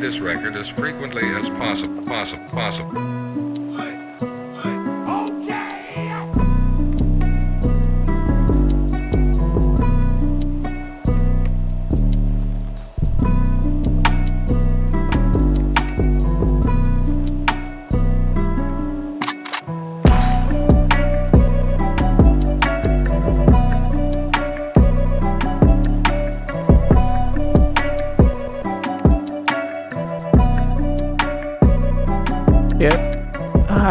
this record as frequently as possible.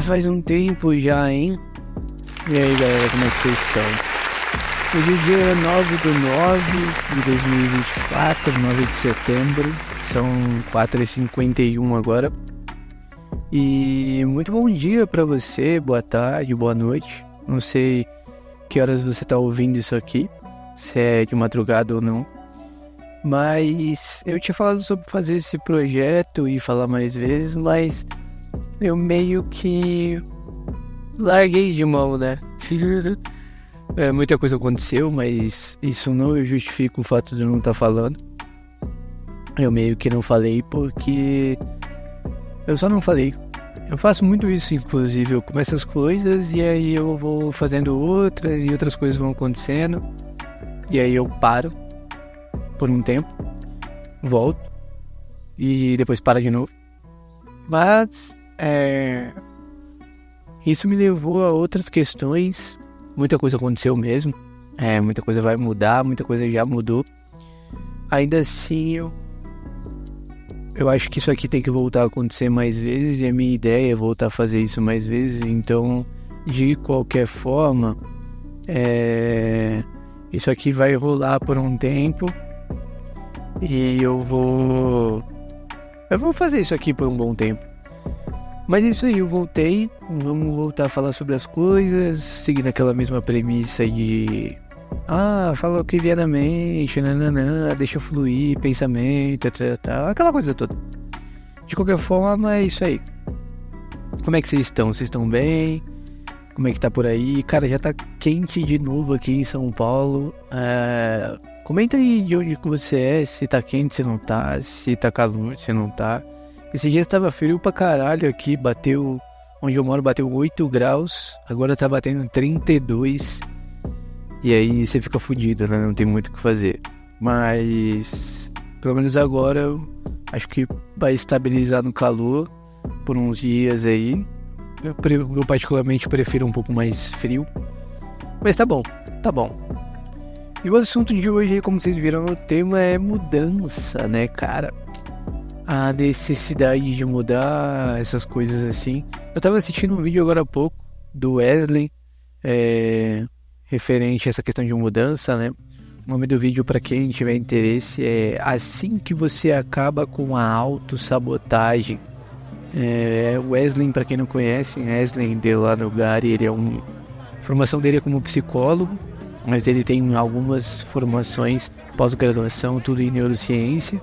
Faz um tempo já, hein? E aí, galera, como é que vocês estão? Hoje é dia 9/9 de 2024, 9 de setembro. São 4h51 agora. E muito bom dia pra você, boa tarde, boa noite. Não sei que horas você tá ouvindo isso aqui, se é de madrugada ou não. Mas eu tinha falado sobre fazer esse projeto e falar mais vezes, mas eu meio que larguei de mão, né? Muita coisa aconteceu, mas isso não justifica o fato de eu não estar falando. Eu meio que não falei porque eu só não falei. Eu faço muito isso, inclusive. Eu começo as coisas e aí eu vou fazendo outras e outras coisas vão acontecendo. E aí eu paro por um tempo, volto e depois paro de novo. Mas isso me levou a outras questões. Muita coisa aconteceu mesmo. Muita coisa vai mudar, muita coisa já mudou. Ainda assim, eu acho que isso aqui tem que voltar a acontecer mais vezes. E a minha ideia é voltar a fazer isso mais vezes. Então, de qualquer forma, isso aqui vai rolar por um tempo. E eu vou fazer isso aqui por um bom tempo. Mas é isso aí, eu voltei, vamos voltar a falar sobre as coisas, seguindo aquela mesma premissa de fala o que vier na mente, deixa fluir, pensamento, aquela coisa toda. De qualquer forma, é isso aí. Como é que vocês estão? Vocês estão bem? Como é que tá por aí? Cara, já tá quente de novo aqui em São Paulo. Comenta aí de onde que você é, se tá quente, se não tá, se tá calor, se não tá. Esse dia estava frio pra caralho aqui, onde eu moro bateu 8 graus, agora tá batendo 32, e aí você fica fudido, né, não tem muito o que fazer. Mas, pelo menos agora, eu acho que vai estabilizar no calor por uns dias aí. Eu particularmente prefiro um pouco mais frio, mas tá bom. E o assunto de hoje, como vocês viram, o tema é mudança, né, cara? A necessidade de mudar, essas coisas assim. Eu tava assistindo um vídeo agora há pouco do Wesley, referente a essa questão de mudança, né? O nome do vídeo, para quem tiver interesse, é Assim que você acaba com a autossabotagem. Wesley, para quem não conhece, Wesley de lá no Gary, ele a formação dele é como psicólogo, mas ele tem algumas formações pós-graduação, tudo em neurociência.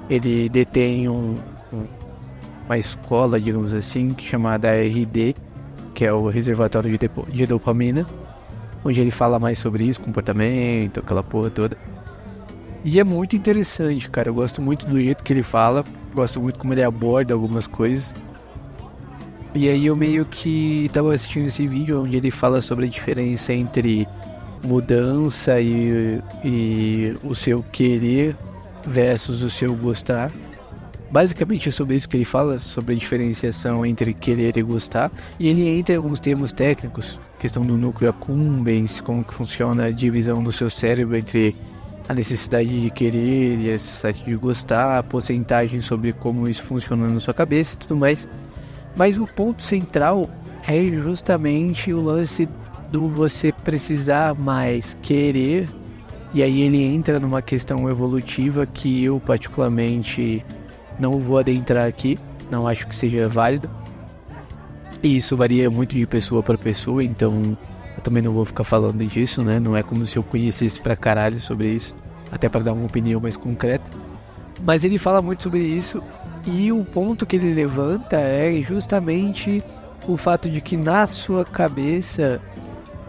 Ele detém uma escola, digamos assim, chamada RD, que é o Reservatório de Dopamina, onde ele fala mais sobre isso, comportamento, aquela porra toda. E é muito interessante, cara. Eu gosto muito do jeito que ele fala, gosto muito como ele aborda algumas coisas. E aí eu meio que tava assistindo esse vídeo onde ele fala sobre a diferença entre mudança e o seu querer versus o seu gostar. Basicamente é sobre isso que ele fala, sobre a diferenciação entre querer e gostar. E ele entra em alguns termos técnicos, questão do núcleo accumbens, como que funciona a divisão do seu cérebro entre a necessidade de querer e a necessidade de gostar, a porcentagem sobre como isso funciona na sua cabeça e tudo mais. Mas o ponto central é justamente o lance do você precisar mais querer. E aí ele entra numa questão evolutiva que eu particularmente não vou adentrar aqui, não acho que seja válido. E isso varia muito de pessoa para pessoa, então eu também não vou ficar falando disso, né? Não é como se eu conhecesse pra caralho sobre isso, até para dar uma opinião mais concreta. Mas ele fala muito sobre isso, e o ponto que ele levanta é justamente o fato de que na sua cabeça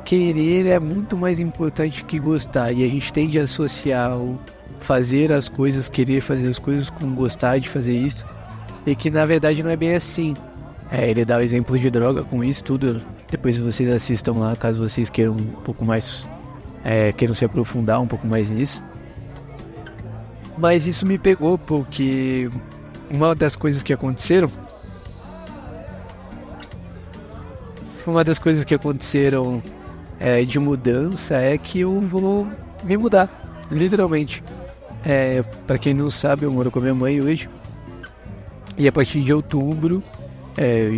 querer é muito mais importante que gostar, e a gente tende a associar o fazer as coisas, querer fazer as coisas com gostar de fazer isso, e que na verdade não é bem assim. Ele dá o exemplo de droga com isso tudo. Depois vocês assistam lá, caso vocês queiram um pouco mais, queiram se aprofundar um pouco mais nisso. Mas isso me pegou porque uma das coisas que aconteceram de mudança é que eu vou me mudar, literalmente. Pra quem não sabe, eu moro com a minha mãe hoje. E a partir de outubro,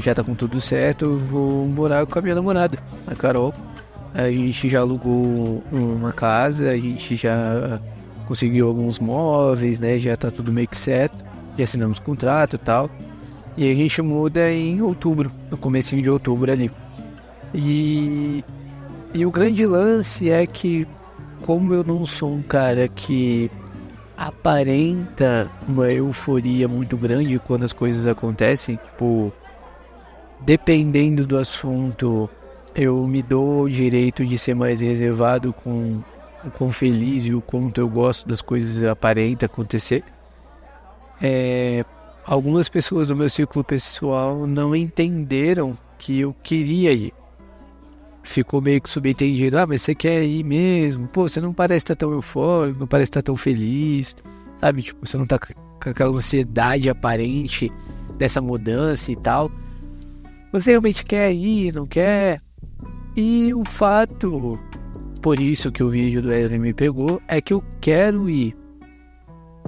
já tá com tudo certo, eu vou morar com a minha namorada, a Carol. A gente já alugou uma casa, a gente já conseguiu alguns móveis, né? Já tá tudo meio que certo. Já assinamos contrato e tal. E a gente muda em outubro, no comecinho de outubro ali. E o grande lance é que, como eu não sou um cara que aparenta uma euforia muito grande quando as coisas acontecem, tipo, dependendo do assunto, eu me dou o direito de ser mais reservado com o quão feliz e o quanto eu gosto das coisas aparenta acontecer. Algumas pessoas do meu círculo pessoal não entenderam que eu queria ir. Ficou meio que subentendido, mas você quer ir mesmo? Pô, você não parece estar tão eufórico, não parece estar tão feliz, sabe? Tipo, você não tá com aquela ansiedade aparente dessa mudança e tal. Você realmente quer ir, não quer? E o fato, por isso que o vídeo do Wesley me pegou, é que eu quero ir.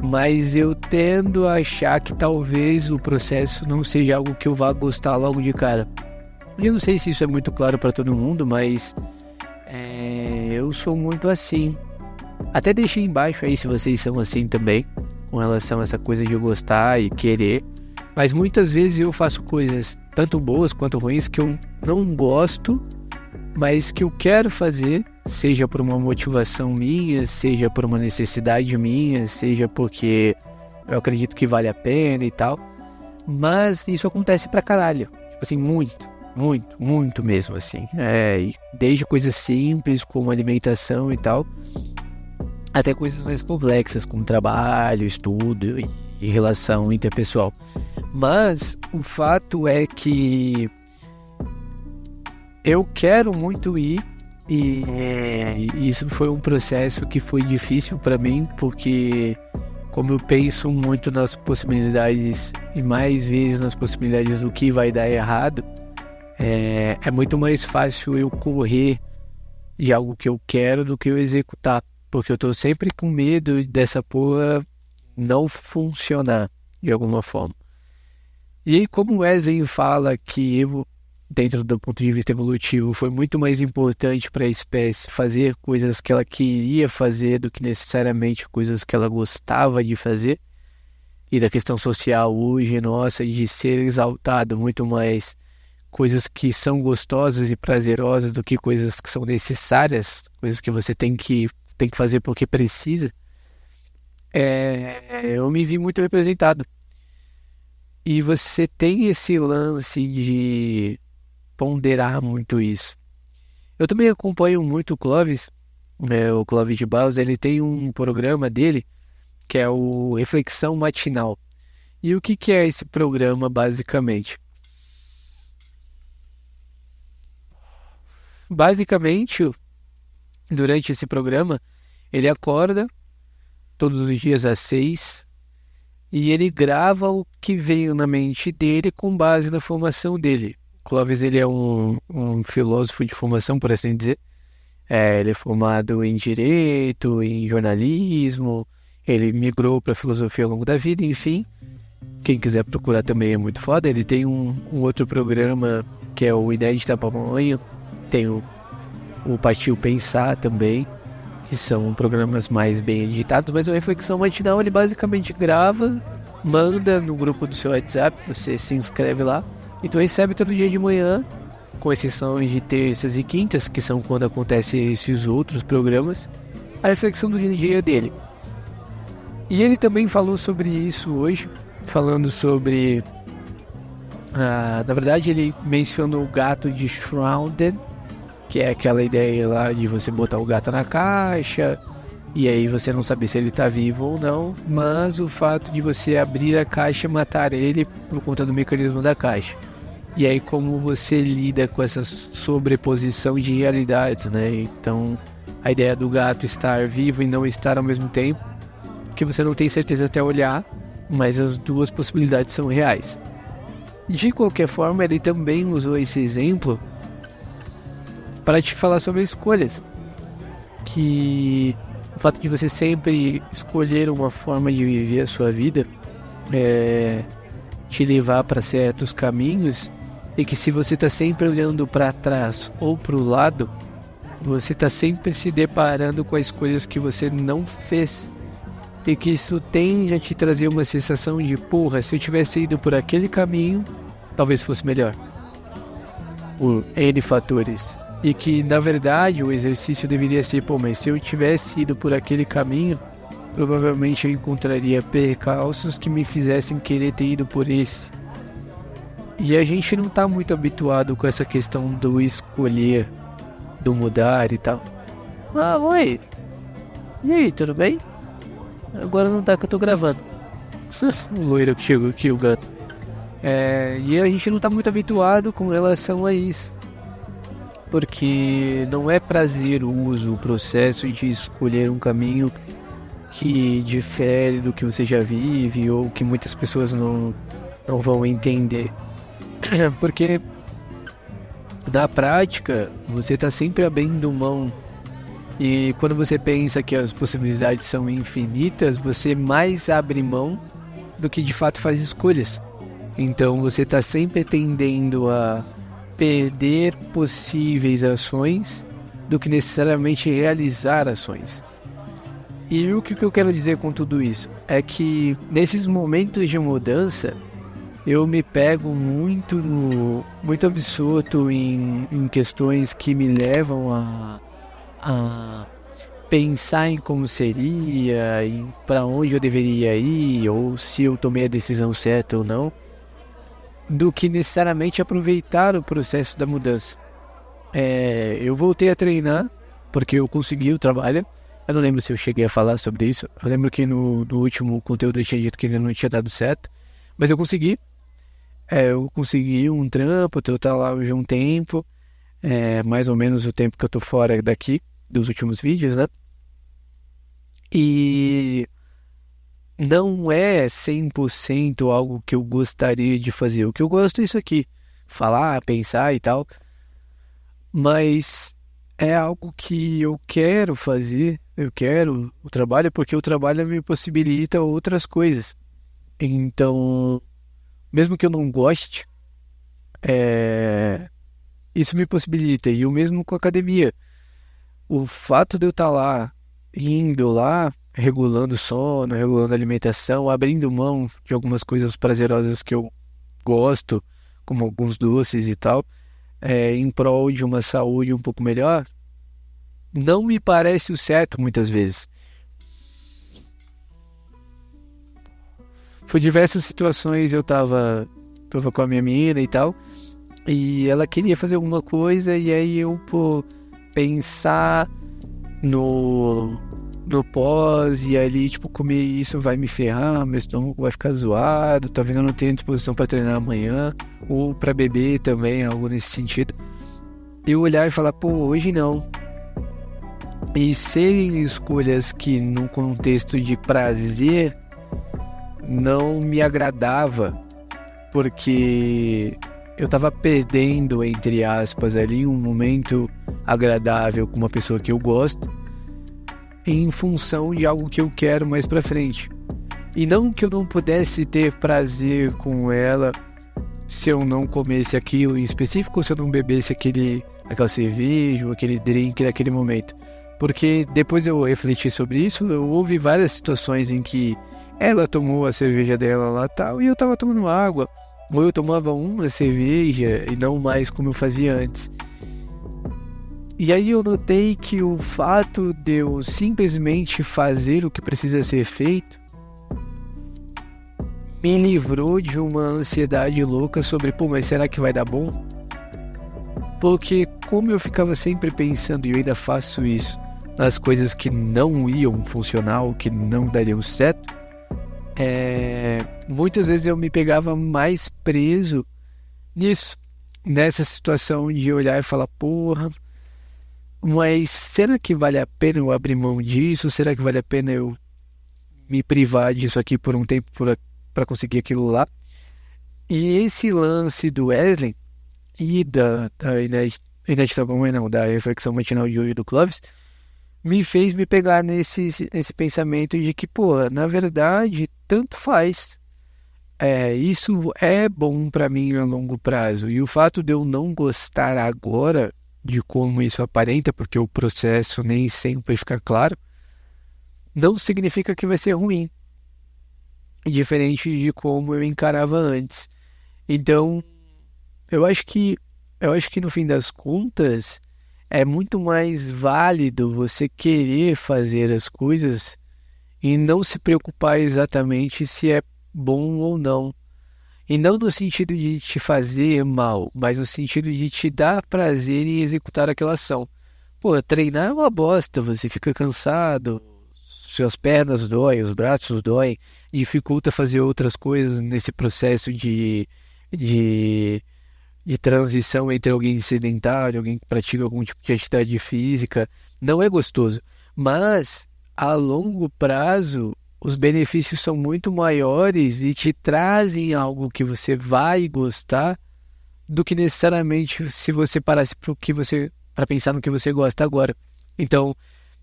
Mas eu tendo a achar que talvez o processo não seja algo que eu vá gostar logo de cara. E eu não sei se isso é muito claro para todo mundo, mas eu sou muito assim. Até deixei embaixo aí se vocês são assim também, com relação a essa coisa de gostar e querer. Mas muitas vezes eu faço coisas tanto boas quanto ruins que eu não gosto, mas que eu quero fazer, seja por uma motivação minha, seja por uma necessidade minha, seja porque eu acredito que vale a pena e tal. Mas isso acontece pra caralho. Tipo assim, muito mesmo, assim. Desde coisas simples, como alimentação e tal, até coisas mais complexas, como trabalho, estudo e relação interpessoal. Mas o fato é que eu quero muito ir, e isso foi um processo que foi difícil para mim, porque como eu penso muito nas possibilidades, e mais vezes nas possibilidades do que vai dar errado, é muito mais fácil eu correr de algo que eu quero do que eu executar, porque eu tô sempre com medo dessa porra não funcionar de alguma forma. E aí, como Wesley fala que eu, dentro do ponto de vista evolutivo, foi muito mais importante para a espécie fazer coisas que ela queria fazer do que necessariamente coisas que ela gostava de fazer, e da questão social hoje, nossa, de ser exaltado muito mais coisas que são gostosas e prazerosas do que coisas que são necessárias, coisas que você tem que fazer porque precisa, eu me vi muito representado. E você tem esse lance de ponderar muito isso. Eu também acompanho muito o Clóvis de Barros. Ele tem um programa dele que é o Reflexão Matinal. E o que é esse programa, basicamente? Basicamente, durante esse programa, ele acorda todos os dias às 6 e ele grava o que veio na mente dele com base na formação dele. O Clóvis, ele é um filósofo de formação, por assim dizer. Ele é formado em Direito, em Jornalismo, ele migrou para Filosofia ao longo da vida, enfim. Quem quiser procurar também é muito foda. Ele tem um outro programa que é o Inédita Pamonha, tem o Partiu Pensar também, que são programas mais bem editados, mas a Reflexão Matinal ele basicamente grava, manda no grupo do seu WhatsApp, você se inscreve lá, e tu recebe todo dia de manhã, com exceção de terças e quintas, que são quando acontecem esses outros programas, a reflexão do dia dele. E ele também falou sobre isso hoje, falando sobre... na verdade ele mencionou o gato de Schrödinger, que é aquela ideia lá de você botar o gato na caixa E aí você não sabe se ele tá vivo ou não, mas o fato de você abrir a caixa e matar ele por conta do mecanismo da caixa. E aí como você lida com essa sobreposição de realidades, né? Então a ideia do gato estar vivo e não estar ao mesmo tempo, que você não tem certeza até olhar, mas as duas possibilidades são reais. De qualquer forma, ele também usou esse exemplo para te falar sobre escolhas, que o fato de você sempre escolher uma forma de viver a sua vida te levar para certos caminhos, e que se você está sempre olhando para trás ou para o lado, você está sempre se deparando com as escolhas que você não fez, e que isso tende a te trazer uma sensação de, porra, se eu tivesse ido por aquele caminho, talvez fosse melhor, por N fatores. E que, na verdade, o exercício deveria ser, pô, mas se eu tivesse ido por aquele caminho, provavelmente eu encontraria percalços que me fizessem querer ter ido por esse. E a gente não tá muito habituado com essa questão do escolher, do mudar e tal. Ah, oi! E aí, tudo bem? Agora não tá que eu tô gravando. O loiro que chegou aqui, o gato. E a gente não tá muito habituado com relação a isso. Porque não é prazeroso o processo de escolher um caminho que difere do que você já vive, ou que muitas pessoas não vão entender. Porque na prática você está sempre abrindo mão, e quando você pensa que as possibilidades são infinitas, você mais abre mão do que de fato faz escolhas. Então você está sempre tendendo a perder possíveis ações do que necessariamente realizar ações. E o que eu quero dizer com tudo isso é que nesses momentos de mudança eu me pego muito absorto em questões que me levam a pensar em como seria, e para onde eu deveria ir, ou se eu tomei a decisão certa ou não, do que necessariamente aproveitar o processo da mudança. Eu voltei a treinar porque eu consegui o trabalho. Eu não lembro se eu cheguei a falar sobre isso. Eu lembro que no último conteúdo eu tinha dito que ele não tinha dado certo, mas eu consegui. Eu consegui um trampo, eu tô lá hoje um tempo, mais ou menos o tempo que eu tô fora daqui, dos últimos vídeos, né? E não é 100% algo que eu gostaria de fazer. O que eu gosto é isso aqui, falar, pensar e tal, mas é algo que eu quero fazer, eu quero o trabalho, porque o trabalho me possibilita outras coisas. Então, mesmo que eu não goste, isso me possibilita. E o mesmo com a academia. O fato de eu estar lá, indo lá, regulando o sono, regulando a alimentação, abrindo mão de algumas coisas prazerosas que eu gosto, como alguns doces e tal, em prol de uma saúde um pouco melhor, não me parece o certo muitas vezes. Por diversas situações eu tava com a minha menina e tal, e ela queria fazer alguma coisa, e aí eu, pensar no pós, e ali, comer isso vai me ferrar, meu estômago vai ficar zoado, talvez eu não tenha disposição para treinar amanhã, ou para beber também, algo nesse sentido. Eu olhar e falar, hoje não. E serem escolhas que num contexto de prazer não me agradava, porque eu tava perdendo, entre aspas, ali um momento agradável com uma pessoa que eu gosto, em função de algo que eu quero mais pra frente. E não que eu não pudesse ter prazer com ela se eu não comesse aquilo em específico, ou se eu não bebesse aquela cerveja ou aquele drink naquele momento. Porque depois eu refleti sobre isso, houve várias situações em que ela tomou a cerveja dela lá tal, e eu tava tomando água, ou eu tomava uma cerveja e não mais como eu fazia antes. E aí eu notei que o fato de eu simplesmente fazer o que precisa ser feito me livrou de uma ansiedade louca sobre, mas será que vai dar bom? Porque como eu ficava sempre pensando, e eu ainda faço isso, as coisas que não iam funcionar ou que não dariam certo, muitas vezes eu me pegava mais preso nisso, nessa situação de olhar e falar, porra, mas será que vale a pena eu abrir mão disso? Será que vale a pena eu me privar disso aqui por um tempo para conseguir aquilo lá? E esse lance do Wesley e da Inédita Mamãe, não, da reflexão matinal de hoje do Clóvis, me fez me pegar nesse pensamento de que, pô, na verdade, tanto faz. Isso é bom para mim a longo prazo. E o fato de eu não gostar agora de como isso aparenta, porque o processo nem sempre fica claro, não significa que vai ser ruim. Diferente de como eu encarava antes. Então, eu acho que no fim das contas é muito mais válido você querer fazer as coisas e não se preocupar exatamente se é bom ou não. E não no sentido de te fazer mal, mas no sentido de te dar prazer em executar aquela ação. Pô, treinar é uma bosta, você fica cansado, suas pernas doem, os braços doem, dificulta fazer outras coisas nesse processo de transição entre alguém sedentário, alguém que pratica algum tipo de atividade física. Não é gostoso, mas a longo prazo os benefícios são muito maiores e te trazem algo que você vai gostar do que necessariamente se você parasse para pensar no que você gosta agora. Então,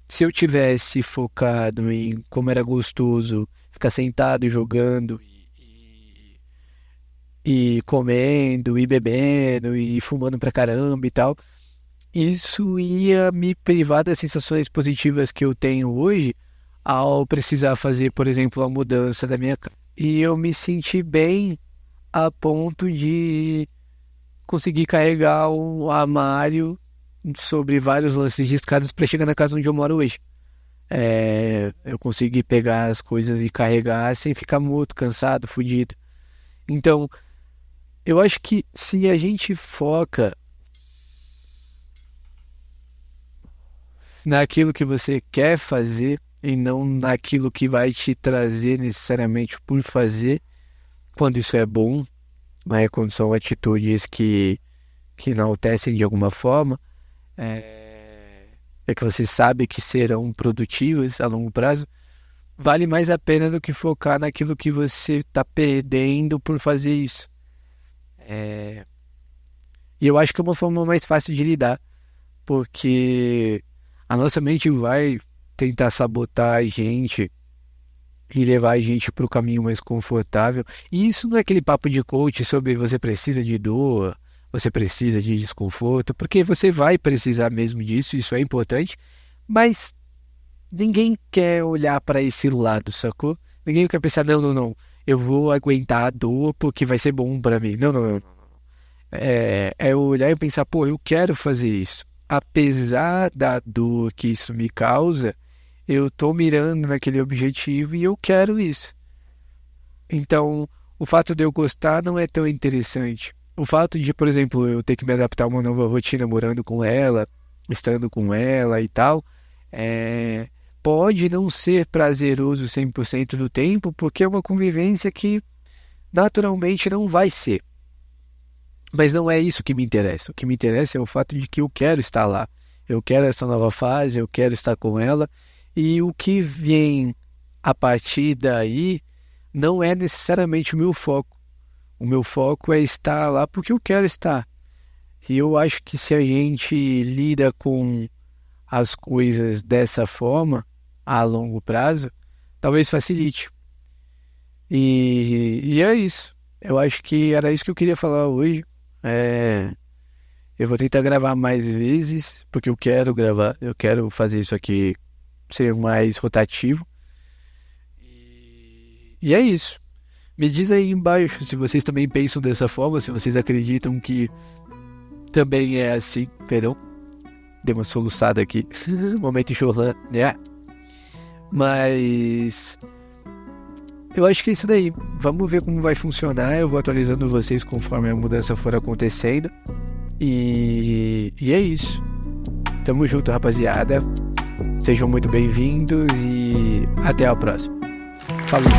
se eu tivesse focado em como era gostoso ficar sentado e jogando e comendo e bebendo e fumando pra caramba e tal, isso ia me privar das sensações positivas que eu tenho hoje ao precisar fazer, por exemplo, a mudança da minha casa. E eu me senti bem a ponto de conseguir carregar o armário sobre vários lances de escadas para chegar na casa onde eu moro hoje. Eu consegui pegar as coisas e carregar sem ficar morto, cansado, fudido. Então, eu acho que se a gente foca naquilo que você quer fazer e não naquilo que vai te trazer necessariamente por fazer, quando isso é bom, né, quando são atitudes que enaltecem de alguma forma, que você sabe que serão produtivas a longo prazo, vale mais a pena do que focar naquilo que você está perdendo por fazer isso. E eu acho que é uma forma mais fácil de lidar, porque a nossa mente vai tentar sabotar a gente e levar a gente para o caminho mais confortável. E isso não é aquele papo de coach sobre você precisa de dor, você precisa de desconforto, porque você vai precisar mesmo disso, isso é importante, mas ninguém quer olhar para esse lado, sacou? Ninguém quer pensar, não, eu vou aguentar a dor porque vai ser bom para mim. Não. É olhar e pensar, pô, eu quero fazer isso. Apesar da dor que isso me causa, eu tô mirando naquele objetivo e eu quero isso. Então, o fato de eu gostar não é tão interessante. O fato de, por exemplo, eu ter que me adaptar a uma nova rotina morando com ela, estando com ela e tal, pode não ser prazeroso 100% do tempo, porque é uma convivência que naturalmente não vai ser. Mas não é isso que me interessa. O que me interessa é o fato de que eu quero estar lá. Eu quero essa nova fase, eu quero estar com ela. E o que vem a partir daí não é necessariamente o meu foco. O meu foco é estar lá porque eu quero estar. E eu acho que se a gente lida com as coisas dessa forma, a longo prazo, talvez facilite. E é isso. Eu acho que era isso que eu queria falar hoje. Eu vou tentar gravar mais vezes, porque eu quero gravar, eu quero fazer isso aqui ser mais rotativo. E é isso. Me diz aí embaixo se vocês também pensam dessa forma, se vocês acreditam que também é assim. Perdão, dei uma soluçada aqui. Momento Chorlan, né? Mas eu acho que é isso daí. Vamos ver como vai funcionar. Eu vou atualizando vocês conforme a mudança for acontecendo. E é isso. Tamo junto, rapaziada. Sejam muito bem-vindos e até a próxima. Falou!